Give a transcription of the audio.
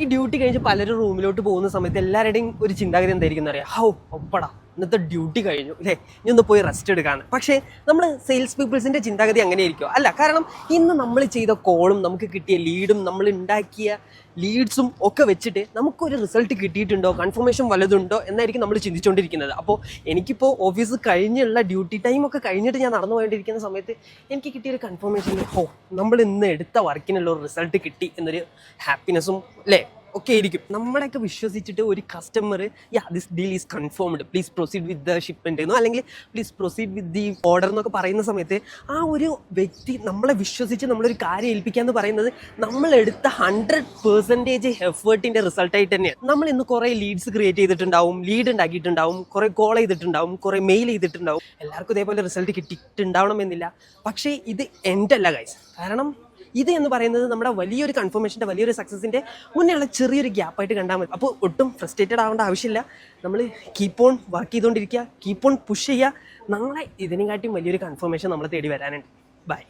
ഈ ഡ്യൂട്ടി കഴിഞ്ഞ് പലരും റൂമിലോട്ട് പോകുന്ന സമയത്ത് എല്ലാവരുടെയും ഒരു ചിന്താഗതി എന്തായിരിക്കും അറിയാം, ഹൗ ഒപ്പടാ ഇന്നത്തെ ഡ്യൂട്ടി കഴിഞ്ഞു അല്ലേ, ഇനി ഒന്ന് പോയി റെസ്റ്റ് എടുക്കാണ്. പക്ഷേ നമ്മൾ സെയിൽസ് പീപ്പിൾസിൻ്റെ ചിന്താഗതി അങ്ങനെയായിരിക്കും അല്ല. കാരണം ഇന്ന് നമ്മൾ ചെയ്ത കോളും നമുക്ക് കിട്ടിയ ലീഡും നമ്മൾ ഉണ്ടാക്കിയ ലീഡ്സും ഒക്കെ വെച്ചിട്ട് നമുക്കൊരു റിസൾട്ട് കിട്ടിയിട്ടുണ്ടോ, കൺഫർമേഷൻ വല്ലതുണ്ടോ എന്നായിരിക്കും നമ്മൾ ചിന്തിച്ചുകൊണ്ടിരിക്കുന്നത്. അപ്പോൾ എനിക്കിപ്പോൾ ഓഫീസ് കഴിഞ്ഞുള്ള ഡ്യൂട്ടി ടൈമൊക്കെ കഴിഞ്ഞിട്ട് ഞാൻ നടന്നു പോയിട്ടിരിക്കുന്ന സമയത്ത് എനിക്ക് കിട്ടിയൊരു കൺഫർമേഷൻ, നമ്മൾ ഇന്ന് എടുത്ത വർക്കിനുള്ള ഒരു റിസൾട്ട് കിട്ടി എന്നൊരു ഹാപ്പിനെസ്സും അല്ലേ ഒക്കെ ആയിരിക്കും. നമ്മളെയൊക്കെ വിശ്വസിച്ചിട്ട് ഒരു customer this deal is confirmed, please proceed with the shipment എന്നോ അല്ലെങ്കിൽ please proceed with the order എന്നൊക്കെ പറയുന്ന സമയത്ത് ആ ഒരു വ്യക്തി നമ്മളെ വിശ്വസിച്ച് നമ്മളൊരു കാര്യം ഏൽപ്പിക്കുക എന്ന് പറയുന്നത് നമ്മളെടുത്ത 100% എഫേർട്ടിൻ്റെ റിസൾട്ടായിട്ട് തന്നെയാണ്. നമ്മൾ ഇന്ന് കുറേ ലീഡ്സ് ക്രിയേറ്റ് ചെയ്തിട്ടുണ്ടാവും, ലീഡ് ഉണ്ടാക്കിയിട്ടുണ്ടാവും, കുറേ കോൾ ചെയ്തിട്ടുണ്ടാവും, കുറേ മെയിൽ ചെയ്തിട്ടുണ്ടാവും. എല്ലാവർക്കും ഇതേപോലെ റിസൾട്ട് കിട്ടിയിട്ടുണ്ടാവണമെന്നില്ല. പക്ഷേ ഇത് എൻ്റെ അല്ല ഗൈസ്. കാരണം ഇത് എന്ന് പറയുന്നത് നമ്മുടെ വലിയൊരു കൺഫർമേഷൻ്റെ വലിയൊരു സക്സസിൻ്റെ മുന്നേയുള്ള ചെറിയൊരു ഗ്യാപ്പായിട്ട് കണ്ടാൽ മതി. അപ്പോൾ ഒട്ടും ഫ്രസ്ട്രേറ്റഡ് ആവേണ്ട ആവശ്യമില്ല. നമ്മൾ കീപ്പ് ഓൺ വർക്ക് ചെയ്തുകൊണ്ടിരിക്കുക, കീപ്പ് ഓൺ പുഷ് ചെയ്യുക. നാളെ ഇതിനെക്കാട്ടിയും വലിയൊരു കൺഫർമേഷൻ നമ്മളെ തേടി വരാനുണ്ട്. ബൈ.